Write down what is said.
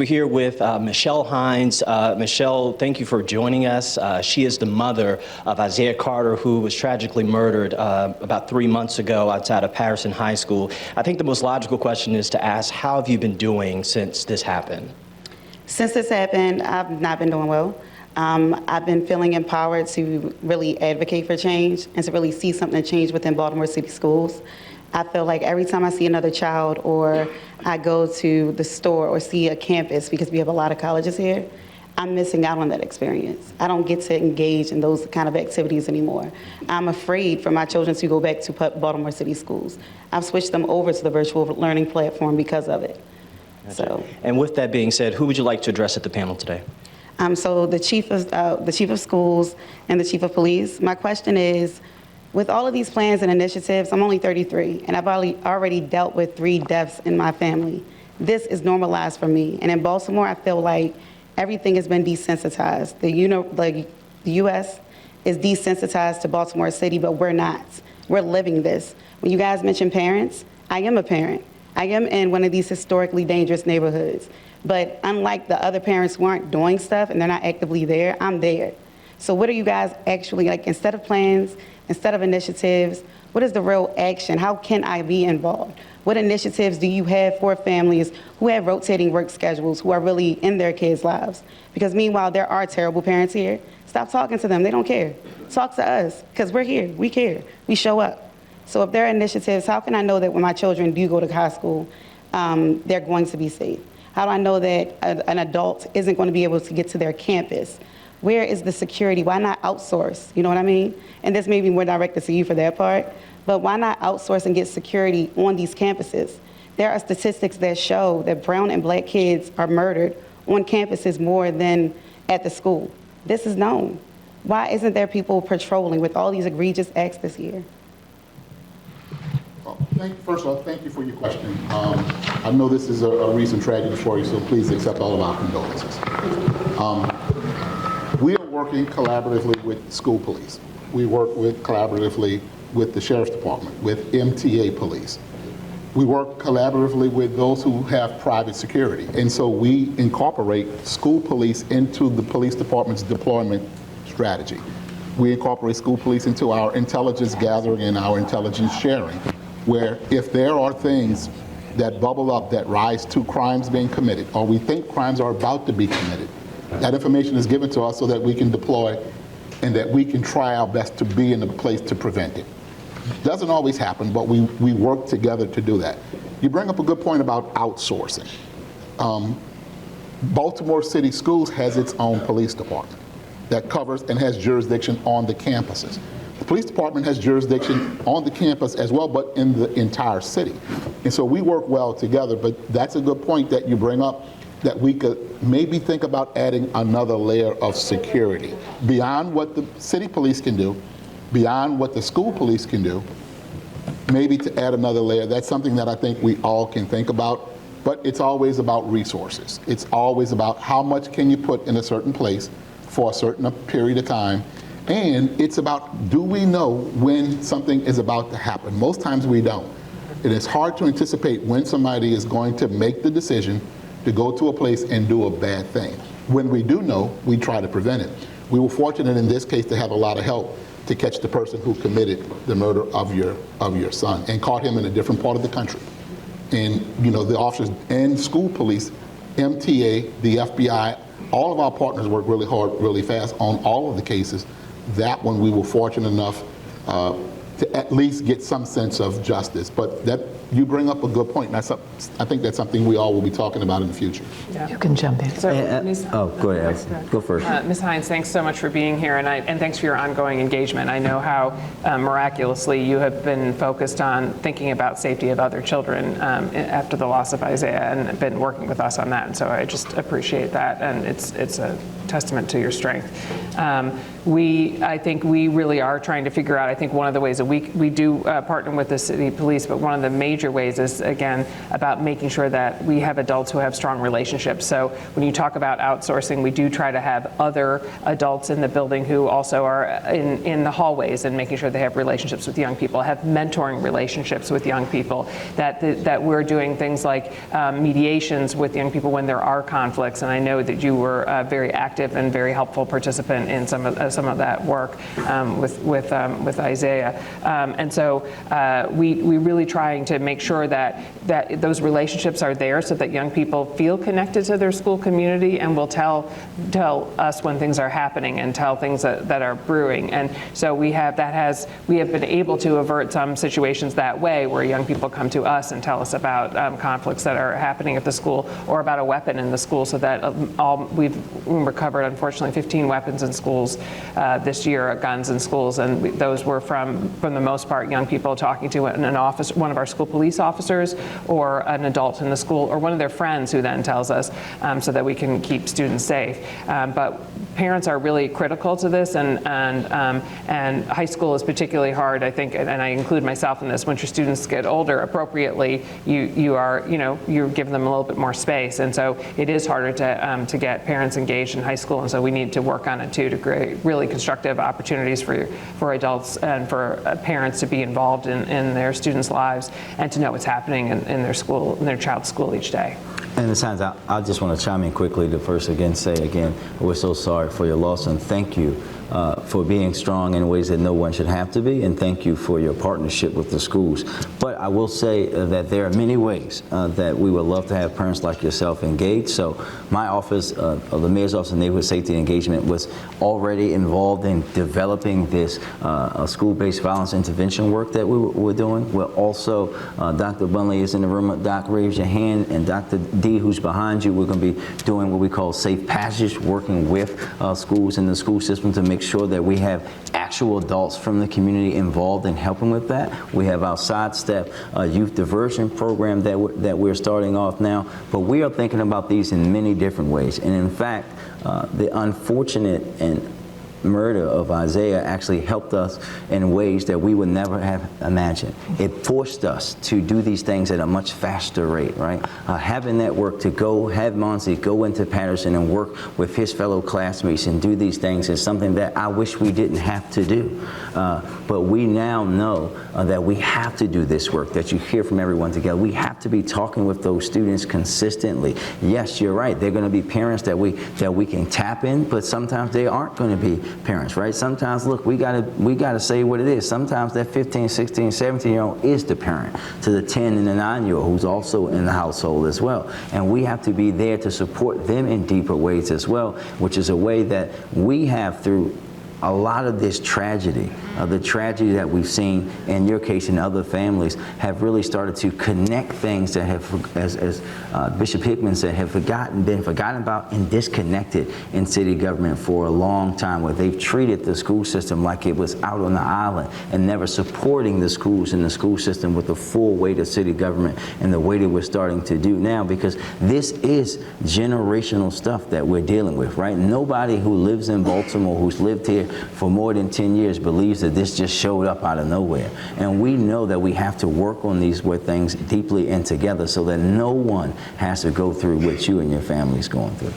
We're here with Michelle Hines. Michelle, thank you for joining us. She is the mother of Isaiah Carter, who was tragically murdered about 3 months ago outside of Patterson High School. I think the most logical question is to ask, how have you been doing since this happened? Since this happened, I've not been doing well. I've been feeling empowered to really advocate for change and to really see something change within Baltimore City schools. I feel like every time I see another child or I go to the store or see a campus, because we have a lot of colleges here, I'm missing out on that experience. I don't get to engage in those kind of activities anymore. I'm afraid for my children to go back to Baltimore City schools. I've switched them over to the virtual learning platform because of it. So. And with that being said, who would you like to address at the panel today? So the chief of schools and the chief of police. My question is, with all of these plans and initiatives, I'm only 33, and I've already dealt with 3 deaths in my family. This is normalized for me. And in Baltimore, I feel like everything has been desensitized. The U.S. is desensitized to Baltimore City, but we're not. We're living this. When you guys mention parents, I am a parent. I am in one of these historically dangerous neighborhoods. But unlike the other parents who aren't doing stuff and they're not actively there, I'm there. So what are you guys actually, like, instead of plans, instead of initiatives, what is the real action? How can I be involved? What initiatives do you have for families who have rotating work schedules, who are really in their kids' lives? Because meanwhile, there are terrible parents here. Stop talking to them. They don't care. Talk to us, because we're here. We care. We show up. So if there are initiatives, how can I know that when my children do go to high school, they're going to be safe? How do I know that an adult isn't going to be able to get to their campus? Where is the security? Why not outsource? You know what I mean? And this may be more directed to you for that part, but why not outsource and get security on these campuses? There are statistics that show that brown and black kids are murdered on campuses more than at the school. This is known. Why isn't there people patrolling with all these egregious acts this year? First of all, thank you for your question. I know this is a recent tragedy for you, so please accept all of our condolences. We are working collaboratively with school police. We work collaboratively with the Sheriff's Department, with MTA police. We work collaboratively with those who have private security. And so we incorporate school police into the police department's deployment strategy. We incorporate school police into our intelligence gathering and our intelligence sharing, where if there are things that bubble up that rise to crimes being committed, or we think crimes are about to be committed, that information is given to us so that we can deploy and that we can try our best to be in a place to prevent it. Doesn't always happen, but we work together to do that. You bring up a good point about outsourcing. Baltimore City Schools has its own police department that covers and has jurisdiction on the campuses. The police department has jurisdiction on the campus as well, but in the entire city. And so we work well together, but that's a good point that you bring up, that we could maybe think about adding another layer of security beyond what the city police can do, beyond what the school police can do, maybe to add another layer. That's something that I think we all can think about, but it's always about resources. It's always about how much can you put in a certain place for a certain period of time, and it's about, do we know when something is about to happen? Most times we don't. It is hard to anticipate when somebody is going to make the decision to go to a place and do a bad thing. When we do know, we try to prevent it. We were fortunate in this case to have a lot of help to catch the person who committed the murder of your son and caught him in a different part of the country. And you know, the officers and school police, MTA, the FBI, all of our partners work really hard, really fast on all of the cases. That one we were fortunate enough to at least get some sense of justice. But that, you bring up a good point, and I think that's something we all will be talking about in the future. Yeah. You can jump in. So, go ahead, Allison. Go first. Ms. Hines, thanks so much for being here, and thanks for your ongoing engagement. I know how miraculously you have been focused on thinking about safety of other children after the loss of Isaiah, and been working with us on that. And so I just appreciate that, and it's a testament to your strength. I think we really are trying to figure out, I think one of the ways that we do partner with the city police, but one of the major ways is, again, about making sure that we have adults who have strong relationships. So when you talk about outsourcing, we do try to have other adults in the building who also are in the hallways and making sure they have relationships with young people, have mentoring relationships with young people, that we're doing things like mediations with young people when there are conflicts. And I know that you were a very active and very helpful participant in some of that work with Isaiah. And so we really trying to make sure that those relationships are there so that young people feel connected to their school community and will tell us when things are happening and tell things that are brewing. And so we have been able to avert some situations that way where young people come to us and tell us about conflicts that are happening at the school or about a weapon in the school, so that we've recovered, unfortunately, 15 weapons in schools this year, guns in schools, and those were from the most part young people talking to one of our school police officers or an adult in the school or one of their friends who then tells us, so that we can keep students safe. But parents are really critical to this, and high school is particularly hard, I think, and I include myself in this. Once your students get older, appropriately, you're giving them a little bit more space, and so it is harder to get parents engaged in high school, and so we need to work on it too, to create really constructive opportunities for adults and for parents to be involved in their students' lives and to know what's happening in their school, in their child's school each day. And besides, I just want to chime in quickly to first say we're so sorry for your loss, and thank you for being strong in ways that no one should have to be, and thank you for your partnership with the schools. But I will say that there are many ways that we would love to have parents like yourself engaged. So my office of the Mayor's Office of Neighborhood Safety and Engagement was already involved in developing this school-based violence intervention work that we're doing. We're also, Dr. Bunley is in the room. Doc, raise your hand, and Dr. D, who's behind you, we're going to be doing what we call safe passage, working with schools in the school system to make sure that we have actual adults from the community involved in helping with that. We have our Sidestep youth diversion program that we're starting off now, but we are thinking about these in many different ways. And in fact, the unfortunate and murder of Isaiah actually helped us in ways that we would never have imagined. It forced us to do these things at a much faster rate, right? Having that work to have Monsi go into Patterson and work with his fellow classmates and do these things is something that I wish we didn't have to do. But we now know that we have to do this work that you hear from everyone together. We have to be talking with those students consistently. Yes, you're right. They're going to be parents that we can tap in, but sometimes they aren't going to be parents, right? Sometimes, look, we gotta say what it is. Sometimes that 15, 16, 17-year-old is the parent to the 10 and the 9-year-old who's also in the household as well. And we have to be there to support them in deeper ways as well, which is a way that we have through a lot of this tragedy, the tragedy that we've seen in your case and other families, have really started to connect things that have, as Bishop Hickman said, been forgotten about and disconnected in city government for a long time, where they've treated the school system like it was out on the island and never supporting the schools and the school system with the full weight of city government and the way that we're starting to do now, because this is generational stuff that we're dealing with, right? Nobody who lives in Baltimore, who's lived here for more than 10 years, believes that this just showed up out of nowhere. And we know that we have to work on these things deeply and together so that no one has to go through what you and your family's going through.